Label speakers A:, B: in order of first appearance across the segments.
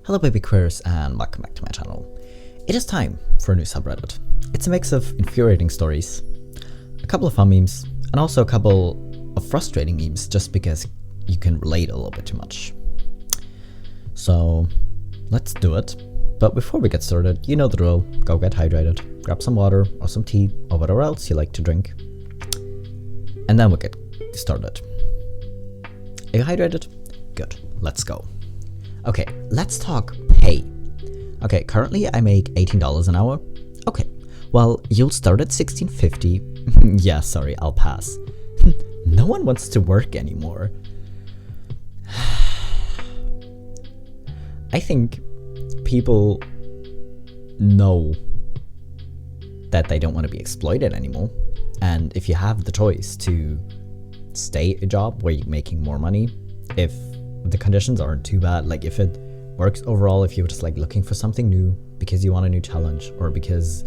A: Hello BabyQueers and welcome back to my channel. It is time for a new subreddit. It's a mix of infuriating stories, a couple of fun memes, and also a couple of frustrating memes just because you can relate a little bit too much. So let's do it. But before we get started, you know the drill. Go get hydrated, grab some water or some tea or whatever else you like to drink. And then we'll get started. Are you hydrated? Good, let's go. Okay, let's talk pay. Okay, currently I make $18 an hour. Okay, well, you'll start at $16.50. Yeah, sorry, I'll pass. No one wants to work anymore. I think people know that they don't want to be exploited anymore. And if you have the choice to stay a job where you're making more money, if the conditions aren't too bad, like if it works overall, if you're just like looking for something new because you want a new challenge or because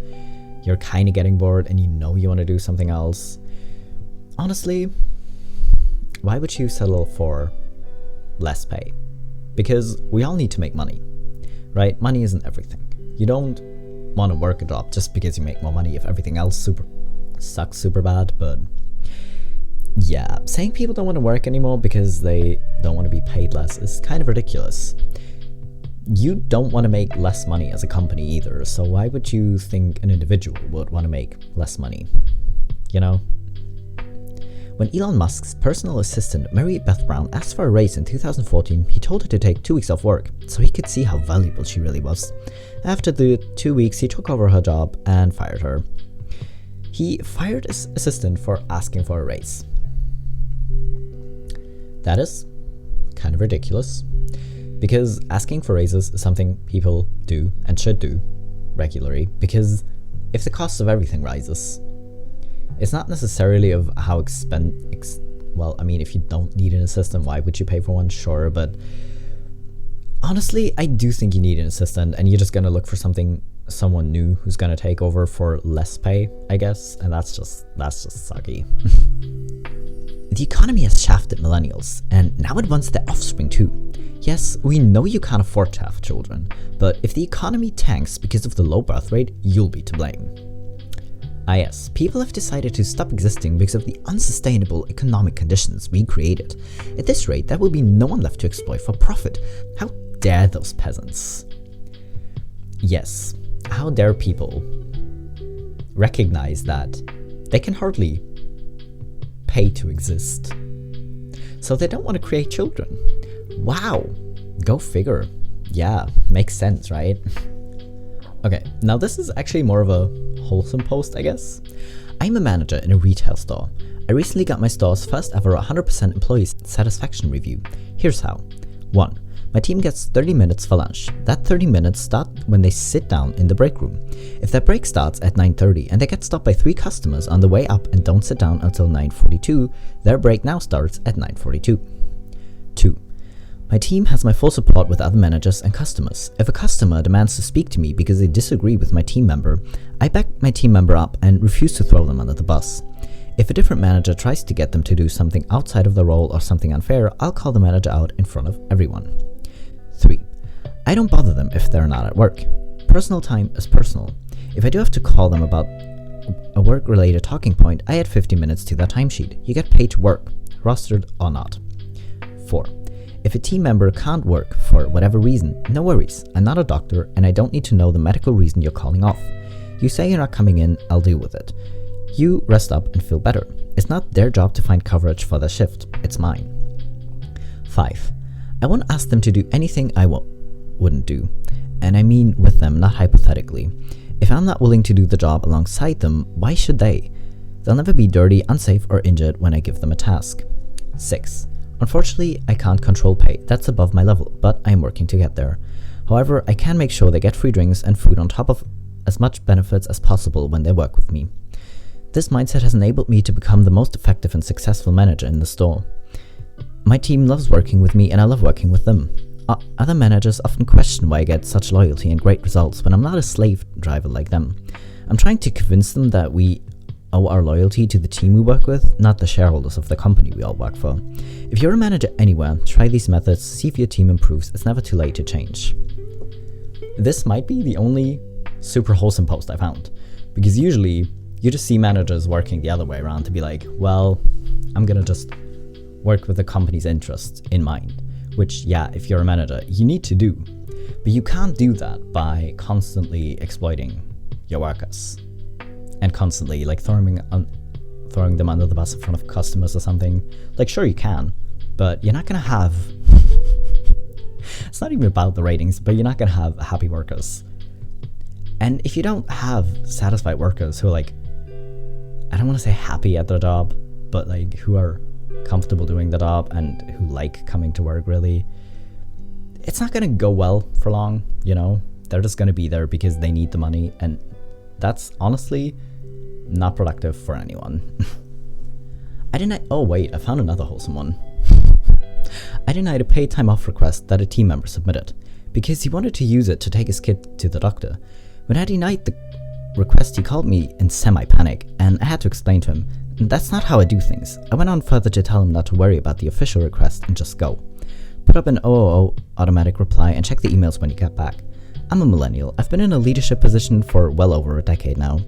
A: you're kind of getting bored and you know you want to do something else, honestly, why would you settle for less pay? Because we all need to make money, right? Money isn't everything. You don't want to work a job just because you make more money if everything else sucks super bad. But yeah, saying people don't want to work anymore because they don't want to be paid less is kind of ridiculous. You don't want to make less money as a company either, so why would you think an individual would want to make less money? You know? When Elon Musk's personal assistant Mary Beth Brown asked for a raise in 2014, he told her to take 2 weeks off work so he could see how valuable she really was. After the 2 weeks, he took over her job and fired her. He fired his assistant for asking for a raise. That is kind of ridiculous, because asking for raises is something people do and should do regularly, because if the cost of everything rises, it's not necessarily of how well, I mean, if you don't need an assistant, why would you pay for one? Sure, but honestly, I do think you need an assistant, and you're just gonna look for someone new who's gonna take over for less pay, I guess, and that's just sucky. The economy has shafted millennials, and now it wants their offspring too. Yes, we know you can't afford to have children, but if the economy tanks because of the low birth rate, you'll be to blame. Yes, people have decided to stop existing because of the unsustainable economic conditions we created. At this rate, there will be no one left to exploit for profit. How dare those peasants? Yes, how dare people recognize that they can hardly pay to exist, so they don't want to create children. Wow, go figure. Yeah, makes sense, right? Okay, now this is actually more of a wholesome post, I guess. I'm a manager in a retail store. I recently got my store's first ever 100% employee satisfaction review. Here's how. 1. My team gets 30 minutes for lunch. That 30 minutes start when they sit down in the break room. If their break starts at 9:30 and they get stopped by 3 customers on the way up and don't sit down until 9:42, their break now starts at 9:42. 2. My team has my full support with other managers and customers. If a customer demands to speak to me because they disagree with my team member, I back my team member up and refuse to throw them under the bus. If a different manager tries to get them to do something outside of their role or something unfair, I'll call the manager out in front of everyone. 3. I don't bother them if they're not at work. Personal time is personal. If I do have to call them about a work-related talking point, I add 50 minutes to their timesheet. You get paid to work, rostered or not. 4. If a team member can't work for whatever reason, no worries. I'm not a doctor and I don't need to know the medical reason you're calling off. You say you're not coming in, I'll deal with it. You rest up and feel better. It's not their job to find coverage for their shift, it's mine. 5. I won't ask them to do anything I wouldn't do, and I mean with them, not hypothetically. If I'm not willing to do the job alongside them, why should they? They'll never be dirty, unsafe, or injured when I give them a task. 6. Unfortunately, I can't control pay, that's above my level, but I'm working to get there. However, I can make sure they get free drinks and food on top of as much benefits as possible when they work with me. This mindset has enabled me to become the most effective and successful manager in the store. My team loves working with me and I love working with them. Other managers often question why I get such loyalty and great results when I'm not a slave driver like them. I'm trying to convince them that we owe our loyalty to the team we work with, not the shareholders of the company we all work for. If you're a manager anywhere, try these methods, see if your team improves. It's never too late to change. this might be the only super wholesome post I found, because usually you just see managers working the other way around to be like, well, I'm gonna just work with the company's interests in mind, which, yeah, if you're a manager, you need to do. But you can't do that by constantly exploiting your workers and constantly like throwing them under the bus in front of customers or something. Like, sure, you can, but you're not gonna have it's not even about the ratings, but you're not gonna have happy workers. And if you don't have satisfied workers who are like, I don't want to say happy at their job, but like who are comfortable doing the job and who like coming to work, really, it's not gonna go well for long, you know? They're just gonna be there because they need the money, and that's honestly not productive for anyone. Oh wait, I found another wholesome one. I denied a paid time off request that a team member submitted because he wanted to use it to take his kid to the doctor. When I denied the request, he called me in semi-panic, and I had to explain to him, that's not how I do things. I went on further to tell him not to worry about the official request and just go. Put up an OOO automatic reply and check the emails when you get back. I'm a millennial. I've been in a leadership position for well over a decade now.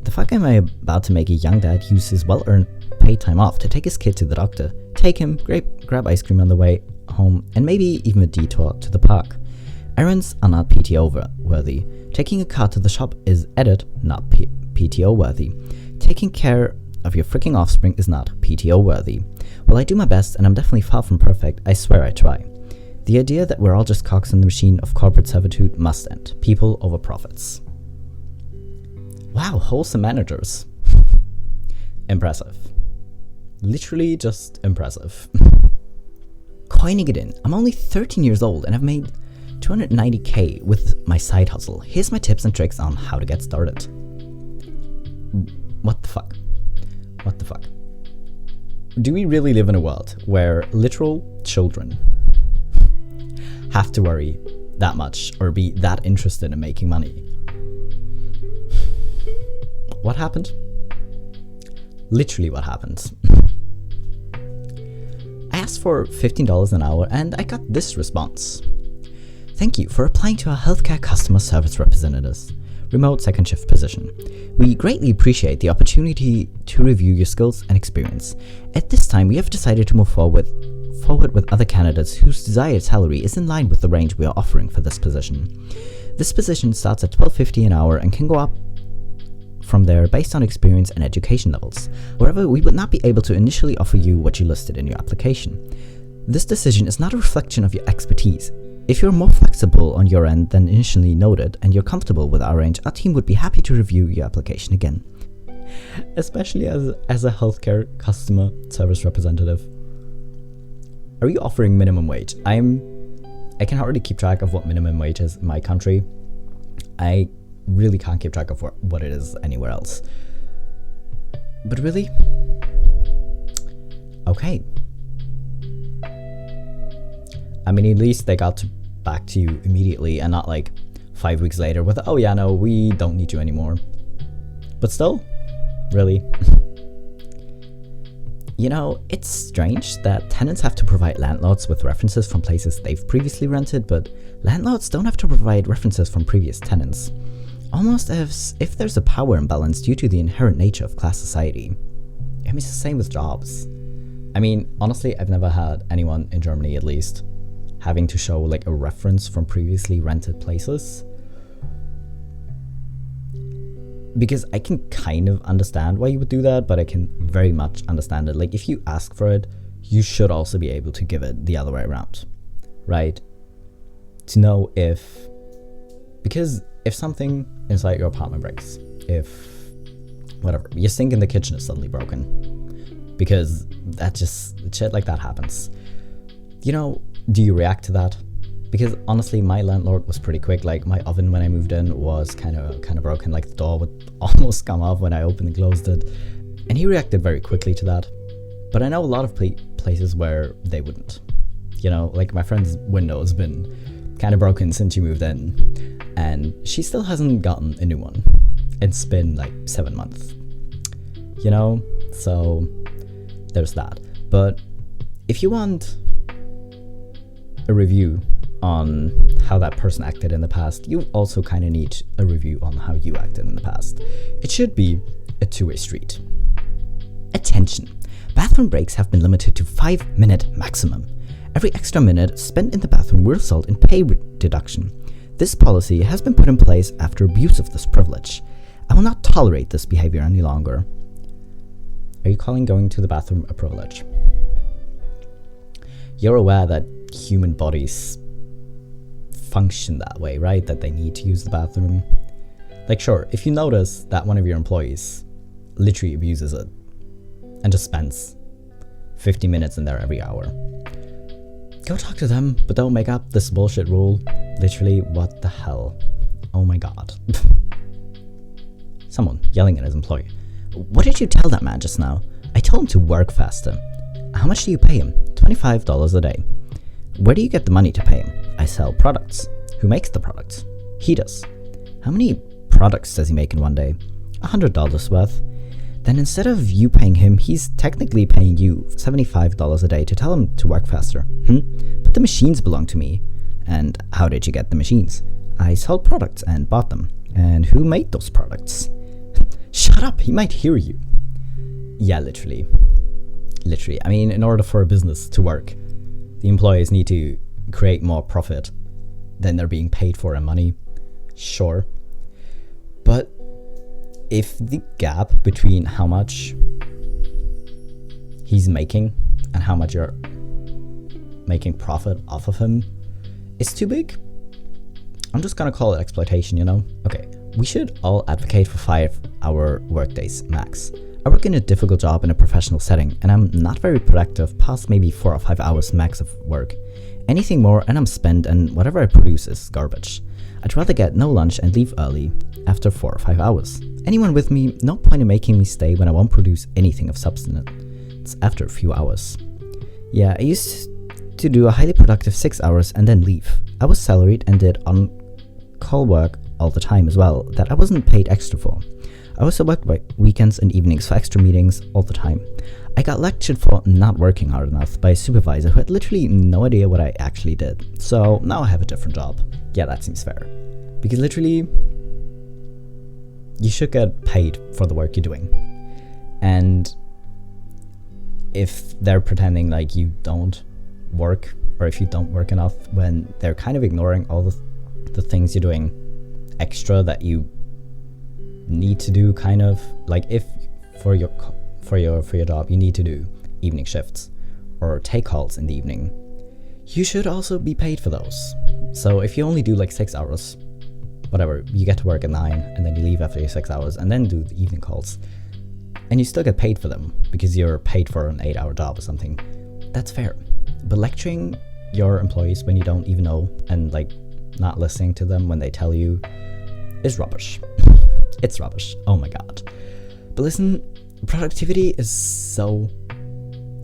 A: The fuck am I about to make a young dad use his well-earned paid time off to take his kid to the doctor, take him, grab ice cream on the way home, and maybe even a detour to the park? Errands are not PTO worthy. Taking a car to the shop is not PTO worthy. Taking care of your freaking offspring is not PTO worthy. While I do my best, and I'm definitely far from perfect, I swear I try. The idea that we're all just cogs in the machine of corporate servitude must end. People over profits. Wow, wholesome managers. Impressive. Literally just impressive. Coining it in, I'm only 13 years old and I've made 290k with my side hustle. Here's my tips and tricks on how to get started. What the fuck? What the fuck? Do we really live in a world where literal children have to worry that much or be that interested in making money? What happened? Literally what happened? I asked for $15 an hour and I got this response. Thank you for applying to our healthcare customer service representatives, remote second shift position. We greatly appreciate the opportunity to review your skills and experience. At this time, we have decided to move forward with other candidates whose desired salary is in line with the range we are offering for this position. This position starts at $12.50 an hour and can go up from there based on experience and education levels. However, we would not be able to initially offer you what you listed in your application. This decision is not a reflection of your expertise. If you're more flexible on your end than initially noted and you're comfortable with our range, our team would be happy to review your application again. Especially as a healthcare customer service representative. Are you offering minimum wage? I can hardly keep track of what minimum wage is in my country. I really can't keep track of what it is anywhere else. But really? Okay. I mean, at least they got back to you immediately and not like 5 weeks later with, oh yeah, no, we don't need you anymore. But still, really? You know, it's strange that tenants have to provide landlords with references from places they've previously rented, but landlords don't have to provide references from previous tenants. Almost as if there's a power imbalance due to the inherent nature of class society. I mean, it's the same with jobs. I mean, honestly, I've never had anyone in Germany, at least, having to show like a reference from previously rented places. Because I can kind of understand why you would do that, but I can very much understand it. Like, if you ask for it, you should also be able to give it the other way around, right? To know because if something inside your apartment breaks, if whatever, your sink in the kitchen is suddenly broken, because shit like that happens. You know, do you react to that? Because honestly, my landlord was pretty quick. Like, my oven when I moved in was kind of broken. Like, the door would almost come off when I opened and closed it, and he reacted very quickly to that. But I know a lot of places where they wouldn't. You know, like my friend's window has been kind of broken since she moved in, and she still hasn't gotten a new one. It's been like 7 months. You know, so there's that. But if you want a review on how that person acted in the past, you also kind of need a review on how you acted in the past. It should be a two-way street. Attention! Bathroom breaks have been limited to 5-minute maximum. Every extra minute spent in the bathroom will result in pay deduction. This policy has been put in place after abuse of this privilege. I will not tolerate this behavior any longer. Are you calling going to the bathroom a privilege? You're aware that human bodies function that way, right? That they need to use the bathroom. Like, sure, if you notice that one of your employees literally abuses it and just spends 50 minutes in there every hour, go talk to them, but don't make up this bullshit rule. Literally, what the hell? Oh my god. Someone yelling at his employee. What did you tell that man just now? I told him to work faster. How much do you pay him? $25 a day. Where do you get the money to pay him? I sell products. Who makes the products? He does. How many products does he make in one day? $100 worth. Then instead of you paying him, he's technically paying you $75 a day to tell him to work faster. But the machines belong to me. And how did you get the machines? I sold products and bought them. And who made those products? Shut up, he might hear you. Yeah, literally. Literally. I mean, in order for a business to work, the employees need to create more profit than they're being paid for in money. Sure. But if the gap between how much he's making and how much you're making profit off of him is too big, I'm just gonna call it exploitation, you know? Okay, we should all advocate for 5-hour workdays max. I work in a difficult job in a professional setting, and I'm not very productive past maybe 4 or 5 hours max of work. Anything more and I'm spent, and whatever I produce is garbage. I'd rather get no lunch and leave early after 4 or 5 hours. Anyone with me? No point in making me stay when I won't produce anything of substance after a few hours. Yeah, I used to do a highly productive 6 hours and then leave. I was salaried and did on-call work all the time as well that I wasn't paid extra for. I also worked weekends and evenings for extra meetings all the time. I got lectured for not working hard enough by a supervisor who had literally no idea what I actually did. So now I have a different job. Yeah, that seems fair. Because literally, you should get paid for the work you're doing. And if they're pretending like you don't work, or if you don't work enough, when they're kind of ignoring all the things you're doing extra that you need to do, kind of like if for your job you need to do evening shifts or take calls in the evening, you should also be paid for those. So if you only do like 6 hours, whatever, you get to work at 9 and then you leave after your 6 hours and then do the evening calls, and you still get paid for them because you're paid for an 8-hour job or something, that's fair. But lecturing your employees when you don't even know and like not listening to them when they tell you is rubbish. It's rubbish. Oh my god. But listen, productivity is so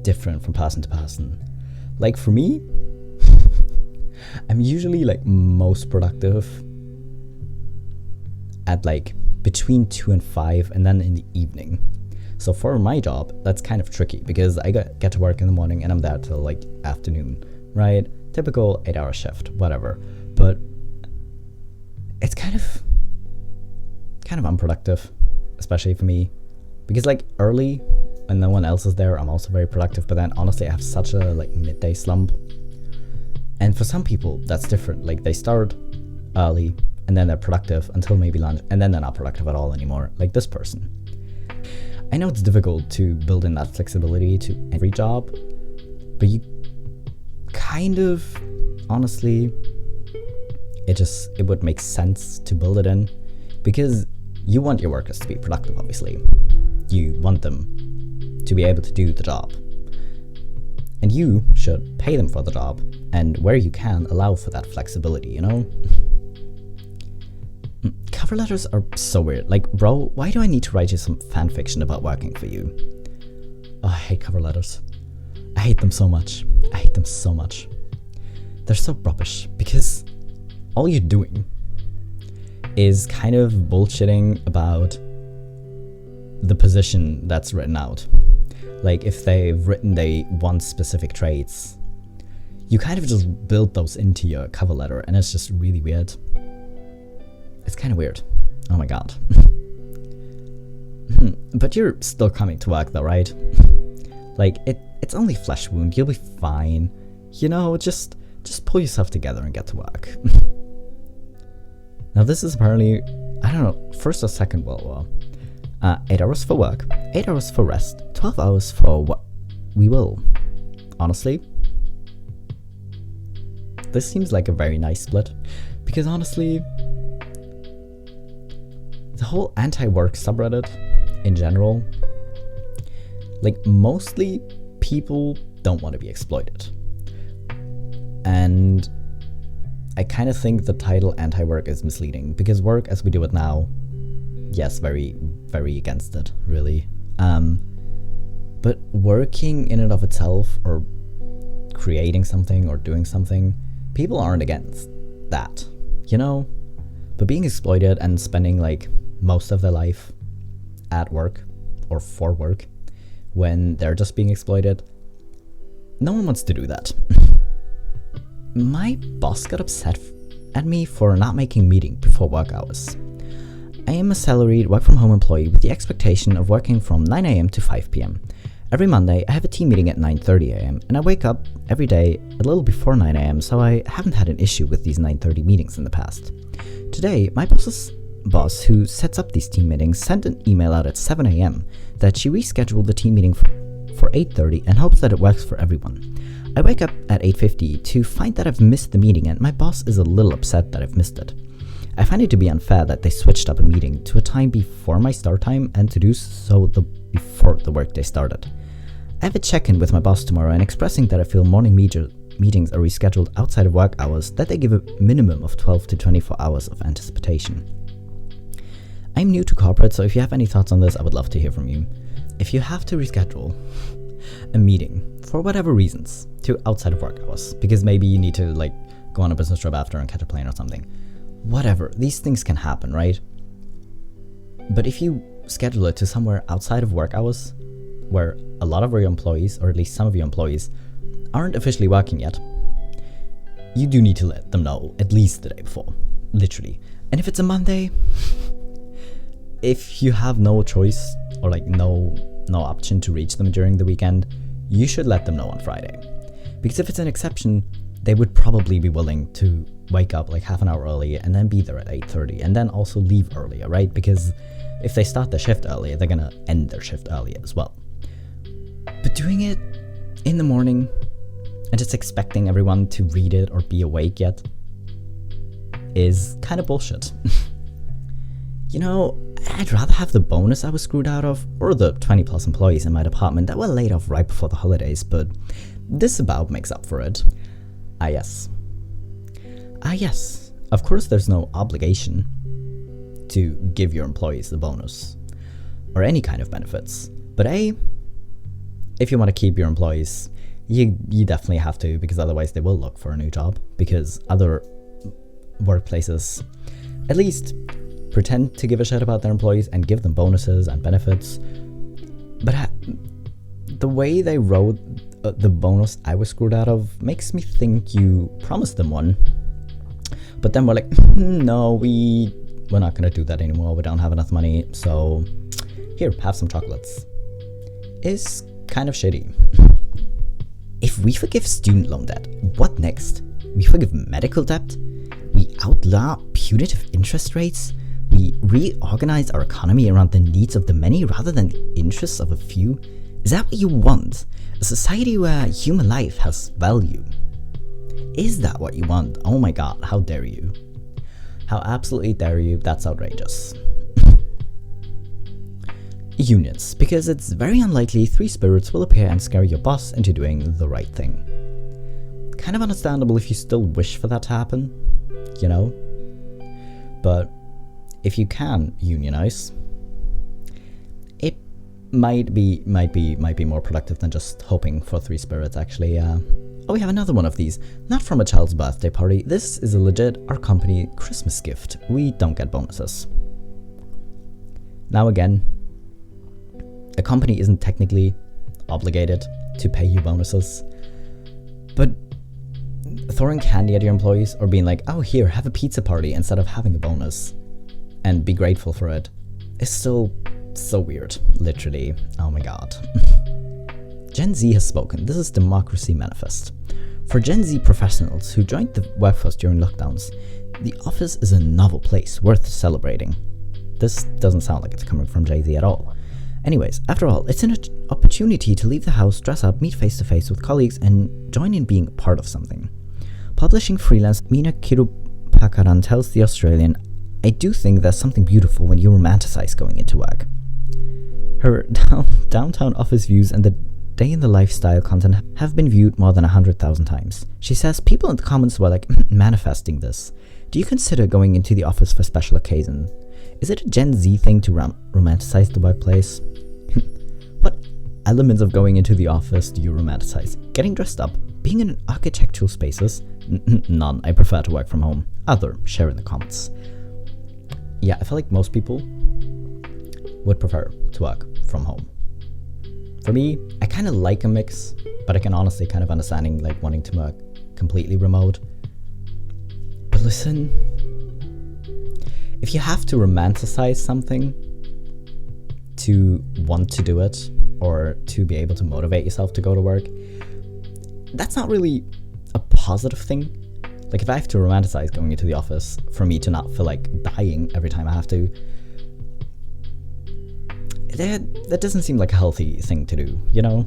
A: different from person to person. Like for me, I'm usually like most productive at like between 2 and 5 and then in the evening. So for my job, that's kind of tricky because I get to work in the morning and I'm there till like afternoon, right? Typical 8-hour shift, whatever. But it's kind of unproductive, especially for me, because like early when no one else is there, I'm also very productive. But then honestly, I have such a like midday slump, and for some people that's different. Like they start early and then they're productive until maybe lunch, and then they're not productive at all anymore, like this person. I know it's difficult to build in that flexibility to every job, but you kind of, honestly, it would make sense to build it in, because you want your workers to be productive, obviously. You want them to be able to do the job. And you should pay them for the job, and where you can, allow for that flexibility, you know? Cover letters are so weird. Like, bro, why do I need to write you some fan fiction about working for you? Oh, I hate cover letters. I hate them so much. I hate them so much. They're so rubbish, because all you're doing is kind of bullshitting about the position that's written out. Like if they've written they want specific traits, you kind of just build those into your cover letter, and it's just really weird. It's kind of weird. Oh my god. But you're still coming to work though, right? Like, it's only flesh wound, you'll be fine. You know, just pull yourself together and get to work. Now this is apparently, I don't know, First or Second World War. 8 hours for work, 8 hours for rest, 12 hours for what we will. Honestly, this seems like a very nice split, because honestly, the whole anti-work subreddit in general, like, mostly people don't want to be exploited. And I kind of think the title anti-work is misleading, because work as we do it now, yes, very, very against it, really. But working in and of itself, or creating something or doing something, people aren't against that, you know? But being exploited and spending like most of their life at work or for work when they're just being exploited, no one wants to do that. My boss got upset at me for not making meeting before work hours. I am a salaried work-from-home employee with the expectation of working from 9 AM to 5 PM. Every Monday, I have a team meeting at 9:30 AM, and I wake up every day a little before 9 AM, so I haven't had an issue with these 9:30 meetings in the past. Today, my boss, who sets up these team meetings, sent an email out at 7 AM that she rescheduled the team meeting for 8:30 and hopes that it works for everyone. I wake up at 8:50 to find that I've missed the meeting, and my boss is a little upset that I've missed it. I find it to be unfair that they switched up a meeting to a time before my start time and to do so before the workday started. I have a check-in with my boss tomorrow and expressing that I feel morning meetings are rescheduled outside of work hours, that they give a minimum of 12 to 24 hours of anticipation. I'm new to corporate, so if you have any thoughts on this, I would love to hear from you. If you have to reschedule a meeting for whatever reasons to outside of work hours, because maybe you need to like go on a business trip after and catch a plane or something, whatever, these things can happen, right? But if you schedule it to somewhere outside of work hours, where a lot of your employees, or at least some of your employees, aren't officially working yet, you do need to let them know at least the day before, literally. And if it's a Monday, if you have no choice or like no option to reach them during the weekend, you should let them know on Friday. Because if it's an exception, they would probably be willing to wake up like half an hour early and then be there at 8:30 and then also leave earlier, right? Because if they start their shift earlier, they're gonna end their shift earlier as well. But doing it in the morning and just expecting everyone to read it or be awake yet is kind of bullshit. You know, I'd rather have the bonus I was screwed out of, or the 20 plus employees in my department that were laid off right before the holidays, but this about makes up for it. Yes. Of course there's no obligation to give your employees the bonus or any kind of benefits, but if you want to keep your employees, you definitely have to, because otherwise they will look for a new job, because other workplaces at least pretend to give a shit about their employees and give them bonuses and benefits. But the way they wrote the bonus I was screwed out of makes me think you promised them one, but then we're like, no, we're not gonna do that anymore, we don't have enough money, so here, have some chocolates. Is kind of shitty. If we forgive student loan debt, what next? We forgive medical debt? We outlaw punitive interest rates? We reorganize our economy around the needs of the many rather than the interests of a few? Is that what you want? A society where human life has value? Is that what you want? Oh my god, how dare you? How absolutely dare you? That's outrageous. Unions, because it's very unlikely three spirits will appear and scare your boss into doing the right thing. Kind of understandable if you still wish for that to happen, you know? But if you can unionize, it might be more productive than just hoping for three spirits, actually. Oh, we have another one of these. Not from a child's birthday party. This is a legit our company Christmas gift. We don't get bonuses. Now again, a company isn't technically obligated to pay you bonuses, but throwing candy at your employees or being like, oh, here, have a pizza party instead of having a bonus and be grateful for it is still so weird, literally. Oh my god. Gen Z has spoken. This is Democracy Manifest. For Gen Z professionals who joined the workforce during lockdowns, the office is a novel place worth celebrating. This doesn't sound like it's coming from Jay-Z at all. Anyways, after all, it's an opportunity to leave the house, dress up, meet face-to-face with colleagues, and join in being part of something. Publishing freelance Mina Kirupakaran tells The Australian, I do think there's something beautiful when you romanticize going into work. Her downtown office views and the day in the lifestyle content have been viewed more than 100,000 times. She says people in the comments were like, manifesting this. Do you consider going into the office for special occasion? Is it a Gen Z thing to romanticize the workplace? What elements of going into the office do you romanticize? Getting dressed up? Being in architectural spaces? None. I prefer to work from home. Other, share in the comments. Yeah, I feel like most people would prefer to work from home. For me, I kind of like a mix, but I can honestly kind of understanding like wanting to work completely remote. But listen, if you have to romanticize something to want to do it or to be able to motivate yourself to go to work, that's not really a positive thing. Like if I have to romanticize going into the office for me to not feel like dying every time I have to, that doesn't seem like a healthy thing to do, you know?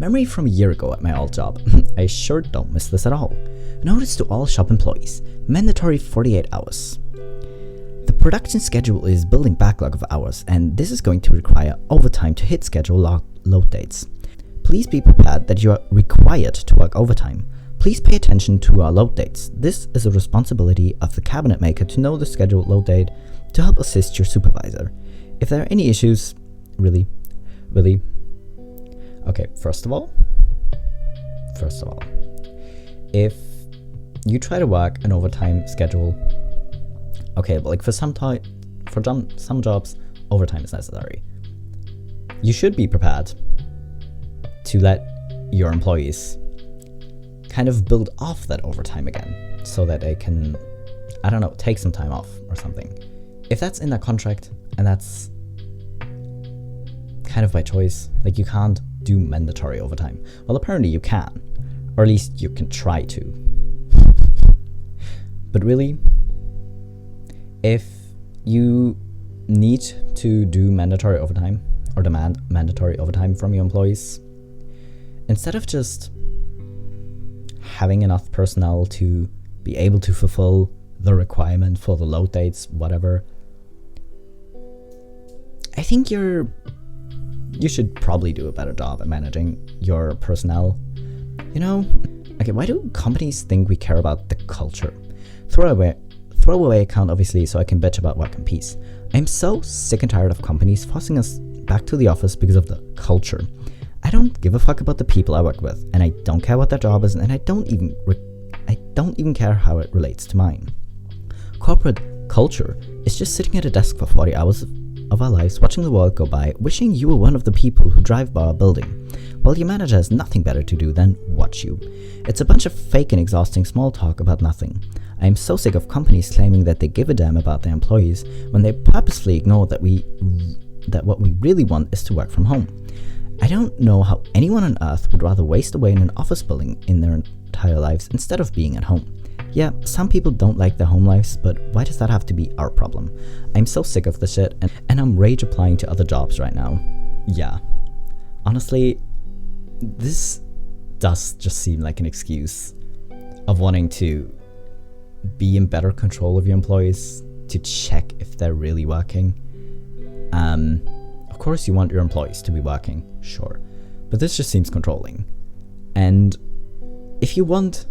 A: Memory from a year ago at my old job. I sure don't miss this at all. Notice to all shop employees, mandatory 48 hours. The production schedule is building backlog of hours, and this is going to require overtime to hit schedule load dates. Please be prepared that you are required to work overtime. Please pay attention to our load dates. This is a responsibility of the cabinet maker to know the scheduled load date to help assist your supervisor. If there are any issues, really. Okay, first of all, if you try to work an overtime schedule, okay, but like for some jobs, overtime is necessary. You should be prepared to let your employees kind of build off that overtime again so that they can, I don't know, take some time off or something. If that's in that contract and that's kind of by choice, like you can't do mandatory overtime. Well, apparently you can, or at least you can try to. But really, if you need to do mandatory overtime or demand mandatory overtime from your employees, instead of just having enough personnel to be able to fulfill the requirement for the load dates, whatever, I think you should probably do a better job at managing your personnel. You know, okay, why do companies think we care about the culture? Throwaway account, obviously, so I can bitch about work and peace. I'm so sick and tired of companies forcing us back to the office because of the culture. I don't give a fuck about the people I work with, and I don't care what their job is, and I don't even care how it relates to mine. Corporate culture is just sitting at a desk for 40 hours of our lives, watching the world go by, wishing you were one of the people who drive by our building, while your manager has nothing better to do than watch you. It's a bunch of fake and exhausting small talk about nothing. I am so sick of companies claiming that they give a damn about their employees when they purposefully ignore that what we really want is to work from home. I don't know how anyone on earth would rather waste away in an office building in their entire lives instead of being at home. Yeah, some people don't like their home lives, but why does that have to be our problem? I'm so sick of this shit, and I'm rage applying to other jobs right now. Yeah. Honestly, this does just seem like an excuse of wanting to be in better control of your employees, to check if they're really working. Of course you want your employees to be working, sure, but this just seems controlling. And if you want,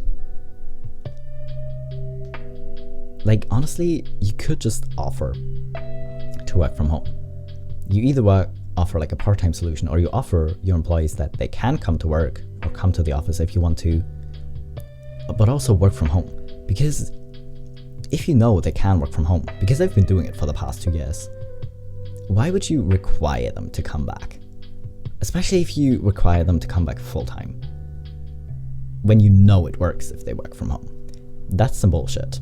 A: like, honestly, you could just offer to work from home. You either offer like a part-time solution, or you offer your employees that they can come to work or come to the office if you want to, but also work from home. Because if you know they can work from home, because they've been doing it for the past 2 years, why would you require them to come back? Especially if you require them to come back full-time. when you know it works if they work from home. That's some bullshit.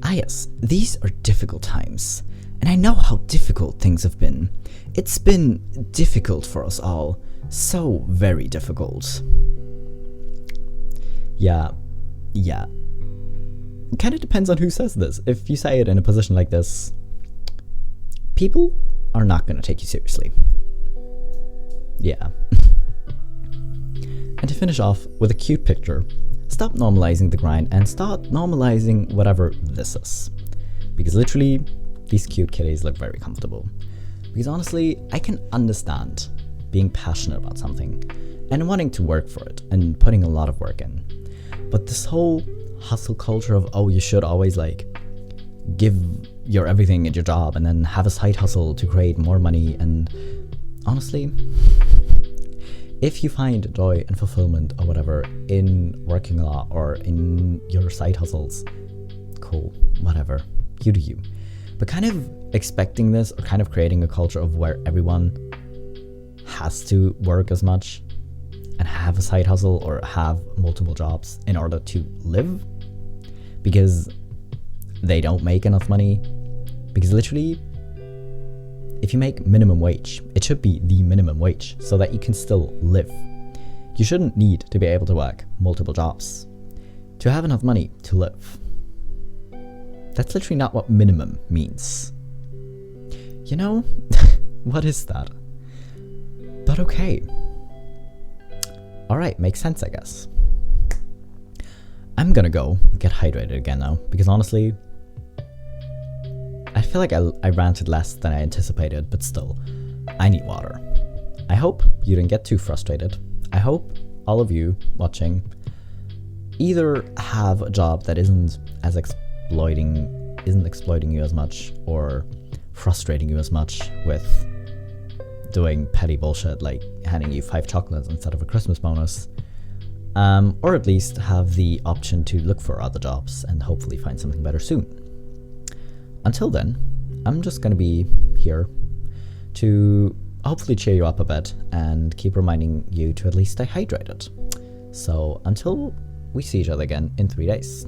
A: Ah yes, these are difficult times, and I know how difficult things have been. It's been difficult for us all. So very difficult. Yeah. It kind of depends on who says this. If you say it in a position like this, people are not going to take you seriously. Yeah. And to finish off with a cute picture, stop normalizing the grind and start normalizing whatever this is. Because literally, these cute kitties look very comfortable. Because honestly, I can understand being passionate about something and wanting to work for it and putting a lot of work in. But this whole hustle culture of, oh, you should always like give your everything at your job and then have a side hustle to create more money. And honestly, if you find joy and fulfillment or whatever in working a lot or in your side hustles, cool, whatever, you do you. But kind of expecting this or kind of creating a culture of where everyone has to work as much and have a side hustle or have multiple jobs in order to live because they don't make enough money. Because literally, if you make minimum wage, it should be the minimum wage so that you can still live. You shouldn't need to be able to work multiple jobs to have enough money to live. That's literally not what minimum means. You know, what is that? But okay. Alright, makes sense, I guess. I'm gonna go get hydrated again now, because honestly, I feel like I ranted less than I anticipated, but still, I need water. I hope you didn't get too frustrated. I hope all of you watching either have a job that isn't exploiting you as much or frustrating you as much with doing petty bullshit like handing you 5 chocolates instead of a Christmas bonus, or at least have the option to look for other jobs and hopefully find something better soon. Until then, I'm just going to be here to hopefully cheer you up a bit and keep reminding you to at least stay hydrated. So until we see each other again in 3 days.